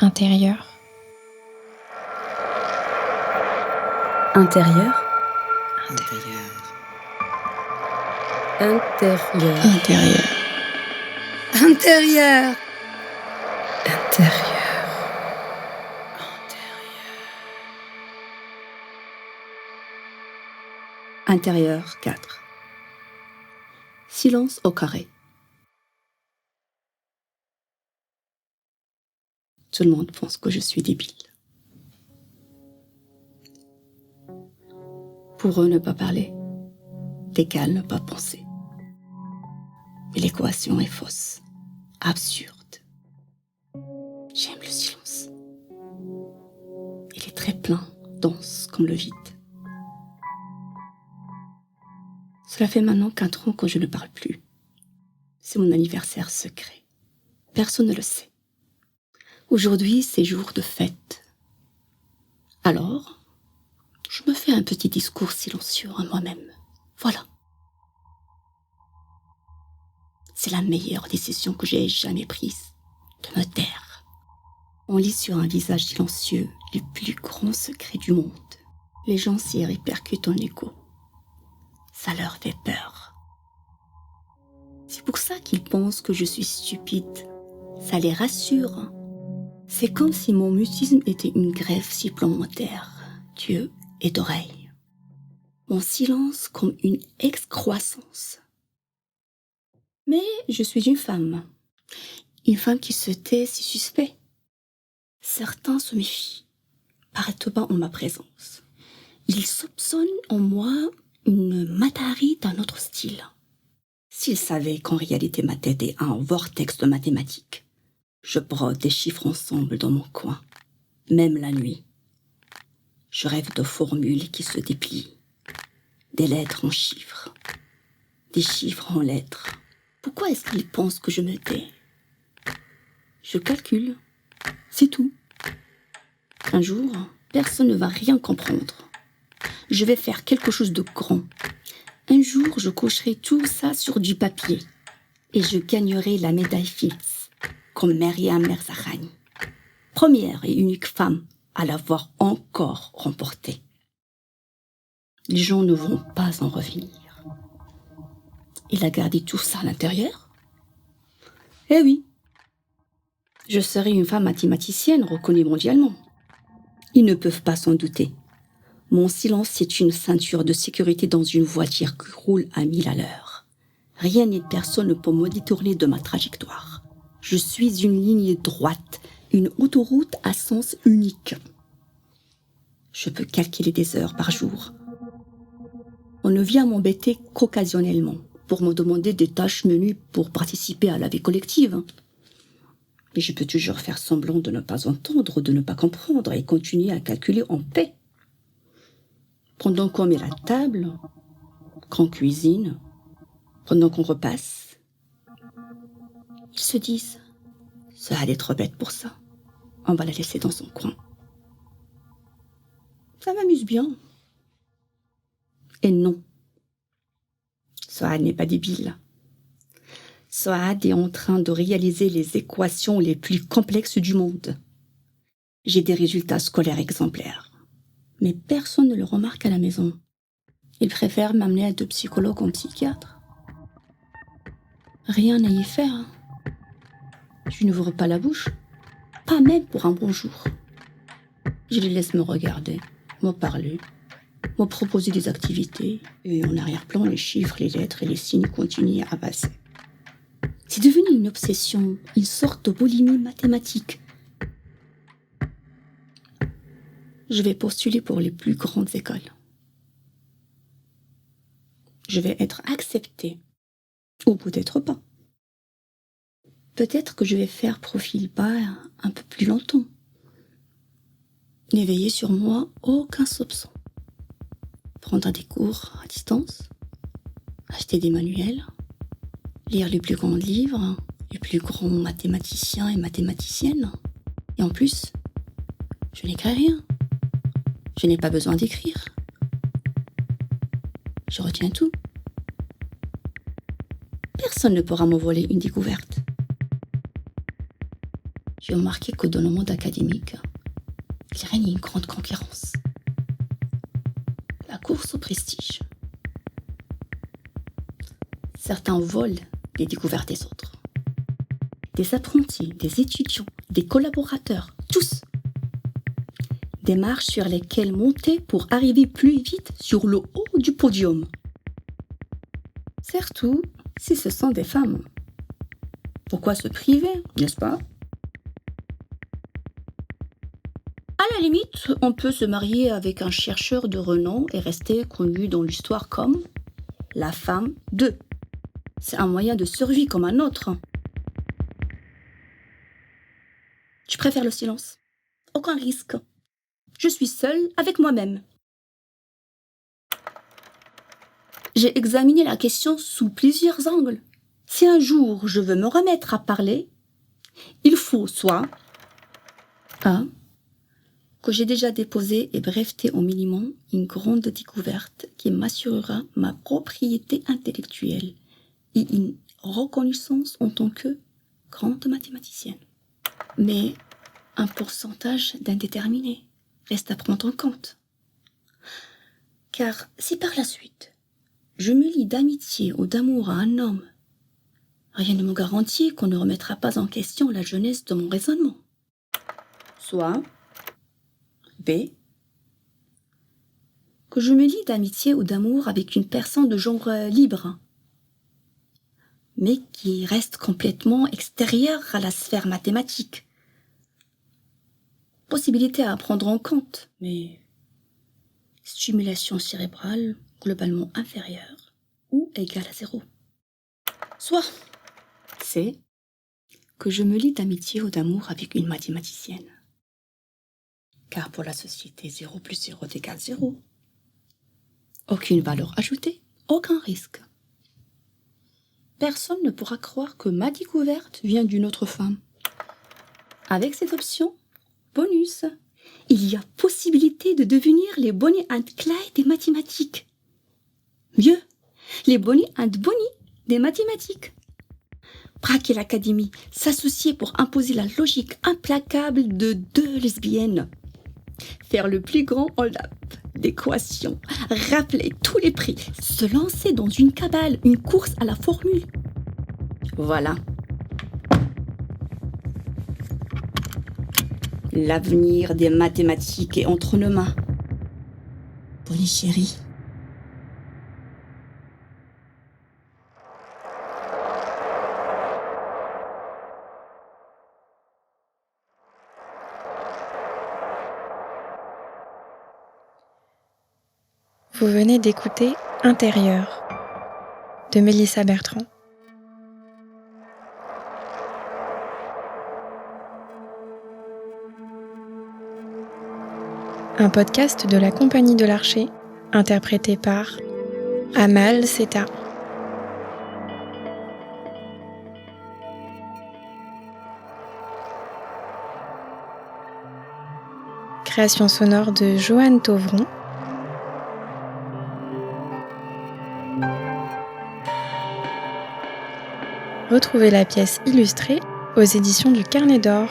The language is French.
Intérieur. Intérieur. Intérieur. Intérieur. Intérieur. Intérieur. Intérieur. Intérieur 4. Silence au carré. Tout le monde pense que je suis débile. Pour eux, ne pas parler, t'égale ne pas penser. Mais l'équation est fausse, absurde. J'aime le silence. Il est très plein, dense comme le vide. Cela fait maintenant 4 ans que je ne parle plus. C'est mon anniversaire secret. Personne ne le sait. Aujourd'hui, c'est jour de fête. Alors, je me fais un petit discours silencieux à moi-même. Voilà. C'est la meilleure décision que j'ai jamais prise, de me taire. On lit sur un visage silencieux les plus grands secrets du monde. Les gens s'y répercutent en écho. Ça leur fait peur. C'est pour ça qu'ils pensent que je suis stupide. Ça les rassure. C'est comme si mon mutisme était une greffe supplémentaire d'yeux et d'oreilles. Mon silence comme une excroissance. Mais je suis une femme. Une femme qui se tait, si suspect. Certains se méfient, paraît bas en ma présence. Ils soupçonnent en moi une Matahari d'un autre style. S'ils savaient qu'en réalité ma tête est un vortex de mathématiques. Je brode des chiffres ensemble dans mon coin, même la nuit. Je rêve de formules qui se déplient, des lettres en chiffres, des chiffres en lettres. Pourquoi est-ce qu'ils pensent que je me tais? Je calcule, c'est tout. Un jour, personne ne va rien comprendre. Je vais faire quelque chose de grand. Un jour, je cocherai tout ça sur du papier et je gagnerai la médaille Fields, comme Maryam Mirzakhani, première et unique femme à l'avoir encore remportée. Les gens ne vont pas en revenir. Il a gardé tout ça à l'intérieur? Eh oui, je serai une femme mathématicienne reconnue mondialement. Ils ne peuvent pas s'en douter. Mon silence est une ceinture de sécurité dans une voiture qui roule à 1000 à l'heure. Rien ni personne ne peut me détourner de ma trajectoire. Je suis une ligne droite, une autoroute à sens unique. Je peux calculer des heures par jour. On ne vient m'embêter qu'occasionnellement pour me demander des tâches menues pour participer à la vie collective. Mais je peux toujours faire semblant de ne pas entendre, de ne pas comprendre et continuer à calculer en paix. Pendant qu'on met la table, qu'on cuisine, pendant qu'on repasse, ils se disent « Ça allait trop bête pour ça. On va la laisser dans son coin. » Ça m'amuse bien. Et non, Sohad n'est pas débile. Sohad est en train de réaliser les équations les plus complexes du monde. J'ai des résultats scolaires exemplaires. Mais personne ne le remarque à la maison. Il préfère m'amener à 2 psychologues ou psychiatres. Rien à y faire. Je n'ouvre pas la bouche. Pas même pour un bonjour. Je les laisse me regarder, me parler, me proposer des activités. Et en arrière-plan, les chiffres, les lettres et les signes continuent à passer. C'est devenu une obsession, une sorte de boulimie mathématique. Je vais postuler pour les plus grandes écoles. Je vais être acceptée. Ou peut-être pas. Peut-être que je vais faire profil bas un peu plus longtemps. N'éveiller sur moi aucun soupçon. Prendre des cours à distance. Acheter des manuels. Lire les plus grands livres, les plus grands mathématiciens et mathématiciennes. Et en plus, je n'écris rien. Je n'ai pas besoin d'écrire. Je retiens tout. Personne ne pourra me voler une découverte. j'ai remarqué que dans le monde académique, il règne une grande concurrence. La course au prestige. Certains volent les découvertes des autres. Des apprentis, des étudiants, des collaborateurs, tous. Des marches sur lesquelles monter pour arriver plus vite sur le haut du podium. Surtout si ce sont des femmes. Pourquoi se priver, n'est-ce pas? À la limite, on peut se marier avec un chercheur de renom et rester connu dans l'histoire comme la femme de. C'est un moyen de survie comme un autre. Je préfère le silence. Aucun risque. Je suis seule avec moi-même. J'ai examiné la question sous plusieurs angles. Si un jour je veux me remettre à parler, il faut soit A. Que j'ai déjà déposé et breveté au minimum une grande découverte qui m'assurera ma propriété intellectuelle et une reconnaissance en tant que grande mathématicienne. Mais un pourcentage d'indéterminé reste à prendre en compte. Car si par la suite, je me lie d'amitié ou d'amour à un homme, rien ne me garantit qu'on ne remettra pas en question la jeunesse de mon raisonnement. Soit B. Que je me lie d'amitié ou d'amour avec une personne de genre libre, mais qui reste complètement extérieure à la sphère mathématique. Possibilité à prendre en compte, mais stimulation cérébrale globalement inférieure ou égale à 0. Soit C. Que je me lie d'amitié ou d'amour avec une mathématicienne. Car pour la société, 0 plus 0 égale 0. Aucune valeur ajoutée, aucun risque. Personne ne pourra croire que ma découverte vient d'une autre femme. Avec cette option, bonus, il y a possibilité de devenir les Bonnie and Clyde des mathématiques. Mieux, les Bonnie and Bonnie des mathématiques. Braquer l'académie, s'associer pour imposer la logique implacable de 2 lesbiennes. Faire le plus grand hold-up d'équations, rappeler tous les prix, se lancer dans une cabale, une course à la formule. Voilà. L'avenir des mathématiques est entre nos mains. Bonnie chérie. Vous venez d'écouter Intérieur de Mélissa Bertrand. Un podcast de la Compagnie de l'Archer, interprété par Amal Seta. Création sonore de Joanne Tauvron. Retrouvez la pièce illustrée aux éditions du Carnet d'Or.